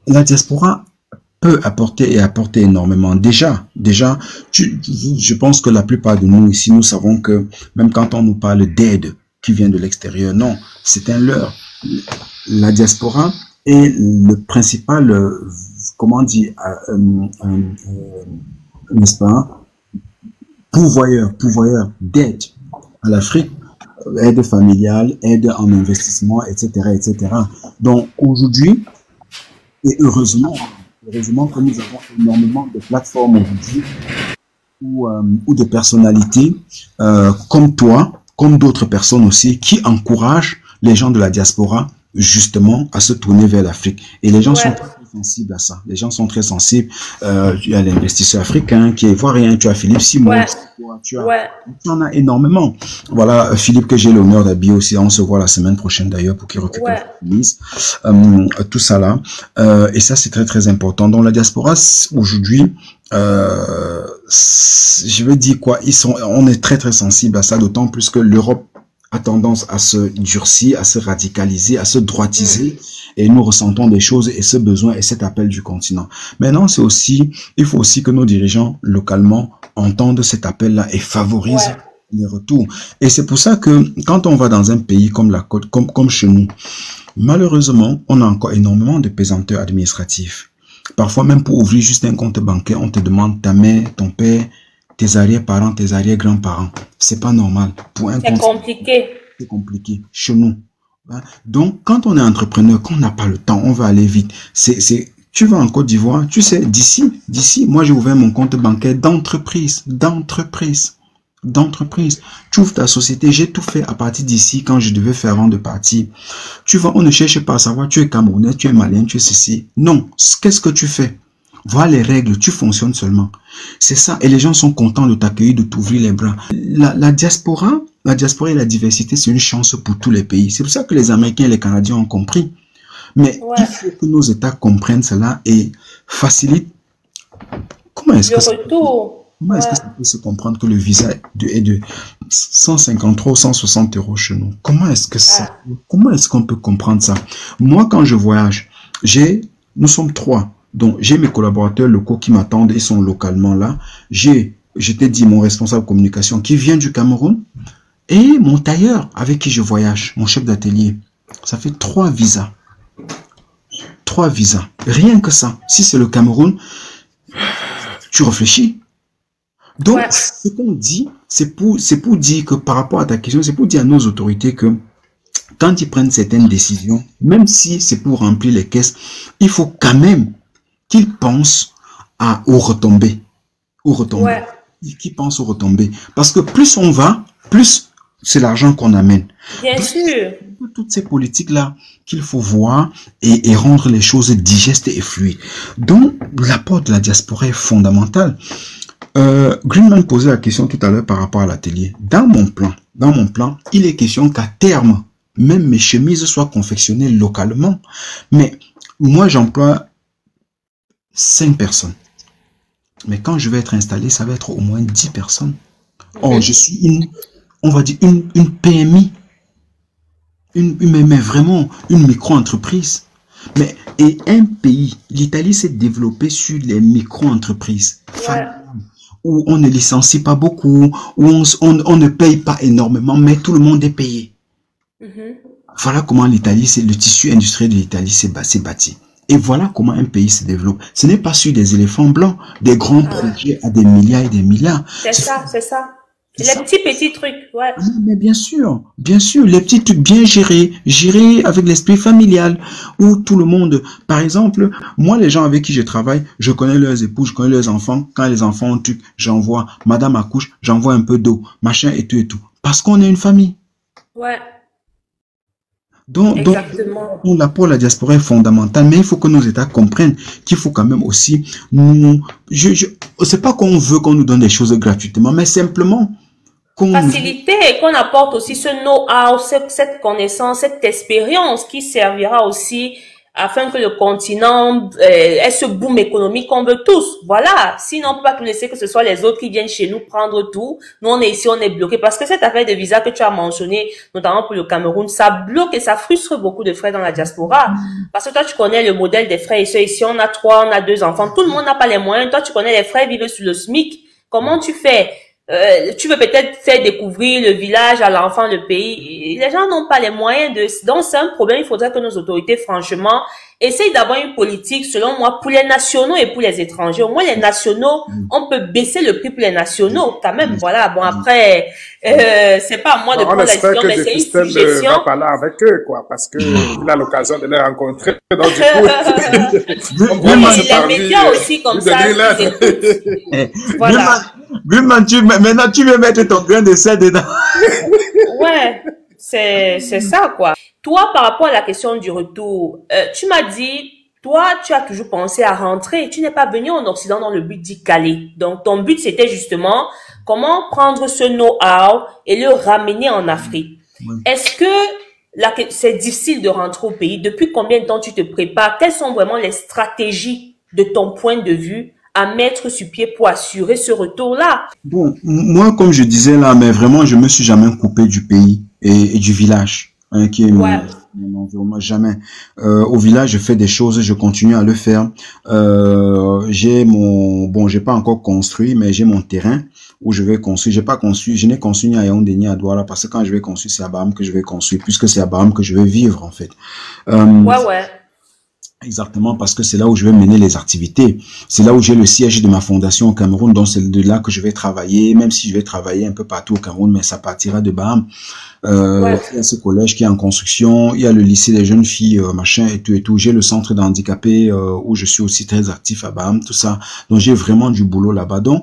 la diaspora peut apporter et apporter énormément. Déjà, je pense que la plupart de nous ici, nous savons que même quand on nous parle d'aide qui vient de l'extérieur, non, c'est un leurre. La diaspora est le principal, comment dire, n'est-ce pas, pourvoyeur d'aide à l'Afrique, aide familiale, aide en investissement, etc., etc. Donc aujourd'hui, et heureusement que nous avons énormément de plateformes aujourd'hui ou de personnalités comme toi, comme d'autres personnes aussi, qui encouragent les gens de la diaspora justement à se tourner vers l'Afrique. Et les gens sont très sensibles à ça. Les gens sont très sensibles. Tu as l'investisseur africain qui est ivoirien, tu as Philippe Simon, tu en as énormément. Voilà, Philippe que j'ai l'honneur d'habiller aussi. On se voit la semaine prochaine d'ailleurs pour qu'il récupère tout ça là. Et ça c'est très très important. Donc la diaspora aujourd'hui, je veux dire quoi, on est très très sensible à ça, d'autant plus que l'Europe a tendance à se durcir, à se radicaliser, à se droitiser, et nous ressentons des choses et ce besoin et cet appel du continent. Maintenant, il faut aussi que nos dirigeants localement entendent cet appel-là et favorisent les retours. Et c'est pour ça que quand on va dans un pays comme la côte, comme chez nous, malheureusement, on a encore énormément de pesanteurs administratifs. Parfois, même pour ouvrir juste un compte bancaire, on te demande ta mère, ton père, tes arrière-parents, tes arrière-grands-parents. C'est pas normal. C'est compliqué. C'est compliqué chez nous. Donc, quand on est entrepreneur, quand on n'a pas le temps, on va aller vite. Tu vas en Côte d'Ivoire, tu sais, d'ici, moi j'ai ouvert mon compte bancaire d'entreprise. Tu ouvres ta société, j'ai tout fait à partir d'ici quand je devais faire avant de partir. Tu vas, on ne cherche pas à savoir, tu es Camerounais, tu es Malien, tu es ceci. Non, qu'est-ce que tu fais? Voilà les règles, tu fonctionnes seulement. C'est ça, et les gens sont contents de t'accueillir, de t'ouvrir les bras. La diaspora et la diversité, c'est une chance pour tous les pays. C'est pour ça que les Américains et les Canadiens ont compris. Mais il faut que nos États comprennent cela et facilitent. Comment est-ce que ça peut se comprendre que le visa est de 153 ou 160 € chez nous? Comment est-ce qu'on peut comprendre ça? Moi, quand je voyage, nous sommes 3. Donc, j'ai mes collaborateurs locaux qui m'attendent, ils sont localement là. Je t'ai dit, mon responsable communication qui vient du Cameroun et mon tailleur avec qui je voyage, mon chef d'atelier. Ça fait 3 visas. 3 visas. Rien que ça. Si c'est le Cameroun, tu réfléchis. Donc, ce qu'on dit, c'est pour dire que par rapport à ta question, c'est pour dire à nos autorités que quand ils prennent certaines décisions, même si c'est pour remplir les caisses, il faut quand même qu'ils pensent aux retombées. Qu'ils pensent aux retombées. Parce que plus on va, plus c'est l'argent qu'on amène. Bien sûr. Toutes ces politiques-là qu'il faut voir et rendre les choses digestes et fluides. Donc, l'apport de la diaspora est fondamental. Greenman posait la question tout à l'heure par rapport à l'atelier. Dans mon plan, il est question qu'à terme, même mes chemises soient confectionnées localement. Mais moi, j'emploie 5 personnes. Mais quand je vais être installé, ça va être au moins 10 personnes. Or, je suis on va dire une PMI. Mais vraiment une micro-entreprise. Et un pays, l'Italie s'est développée sur les micro-entreprises. Où on ne licencie pas beaucoup, où on ne paye pas énormément, mais tout le monde est payé. Voilà comment le tissu industriel de l'Italie s'est bâti. Et voilà comment un pays se développe. Ce n'est pas sur des éléphants blancs, des grands projets à des milliards et des milliards. C'est ça. Les petits trucs, Mais bien sûr, les petits trucs bien gérés avec l'esprit familial, où tout le monde, par exemple, moi, les gens avec qui je travaille, je connais leurs époux, je connais leurs enfants. Quand les enfants ont un truc, j'envoie, madame accouche, j'envoie un peu d'eau, machin et tout. Parce qu'on est une famille. Donc l'apport à la diaspora est fondamental, mais il faut que nos États comprennent qu'il faut quand même aussi c'est pas qu'on veut qu'on nous donne des choses gratuitement, mais simplement faciliter et qu'on apporte aussi ce know-how, cette connaissance, cette expérience qui servira aussi afin que le continent ait ce boom économique qu'on veut tous. Voilà. Sinon, on peut pas tout laisser que ce soit les autres qui viennent chez nous prendre tout. Nous, on est ici, on est bloqué. Parce que cette affaire de visa que tu as mentionné, notamment pour le Cameroun, ça bloque et ça frustre beaucoup de frères dans la diaspora. Parce que toi, tu connais le modèle des frères et sœurs. Ici, on a 3, on a 2 enfants. Tout le monde n'a pas les moyens. Toi, tu connais les frères vivent sur le SMIC. Comment tu fais? Tu veux peut-être faire découvrir le village à l'enfant, le pays. Les gens n'ont pas les moyens de... Donc, c'est un problème. Il faudrait que nos autorités, franchement, essayent d'avoir une politique, selon moi, pour les nationaux et pour les étrangers. Au moins, les nationaux, on peut baisser le prix pour les nationaux, quand même. Voilà. Bon, après, c'est pas à moi de prendre la décision, mais c'est une suggestion. On va parler avec eux, quoi, parce que il a l'occasion de les rencontrer. Donc, du coup, les médias aussi, comme ça. Voilà. Maintenant, tu veux mettre ton grain de sel dedans. Ouais, c'est ça, quoi. Toi, par rapport à la question du retour, tu m'as dit, toi, tu as toujours pensé à rentrer. Tu n'es pas venu en Occident dans le but d'y caler. Donc, ton but, c'était justement comment prendre ce know-how et le ramener en Afrique. Oui. Est-ce que c'est difficile de rentrer au pays? Depuis combien de temps tu te prépares? Quelles sont vraiment les stratégies de ton point de vue à mettre sur pied pour assurer ce retour-là? Bon, moi, comme je disais là, mais vraiment, je me suis jamais coupé du pays et du village, hein, qui est mon environnement, jamais. Au village, je fais des choses, je continue à le faire. J'ai pas encore construit, mais j'ai mon terrain où je vais construire. Je n'ai construit ni à Yaoundé ni à Douala, parce que quand je vais construire, c'est à Baham que je vais construire, puisque c'est à Baham que je vais vivre, en fait. Ouais. Exactement, parce que c'est là où je vais mener les activités. C'est là où j'ai le siège de ma fondation au Cameroun, donc c'est de là que je vais travailler, même si je vais travailler un peu partout au Cameroun, mais ça partira de Baham. Il y a ce collège qui est en construction, il y a le lycée des jeunes filles, machin, et tout. J'ai le centre d'handicapés, où je suis aussi très actif à Baham, tout ça. Donc j'ai vraiment du boulot là-bas. Donc,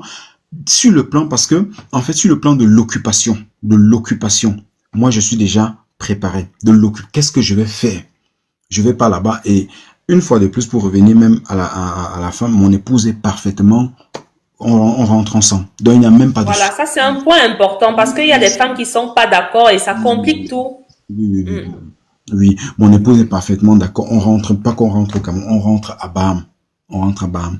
sur le plan, parce que, en fait, sur le plan de l'occupation, moi, je suis déjà préparé. Qu'est-ce que je vais faire? Je vais pas là-bas et une fois de plus, pour revenir même à la fin, mon épouse est parfaitement, on rentre ensemble. Donc, il n'y a même pas de... Voilà, ça c'est un point important parce qu'il y a des femmes qui sont pas d'accord et ça complique tout. Oui, mon épouse est parfaitement d'accord. On rentre, pas qu'on rentre au Cameroun, on rentre à Baham.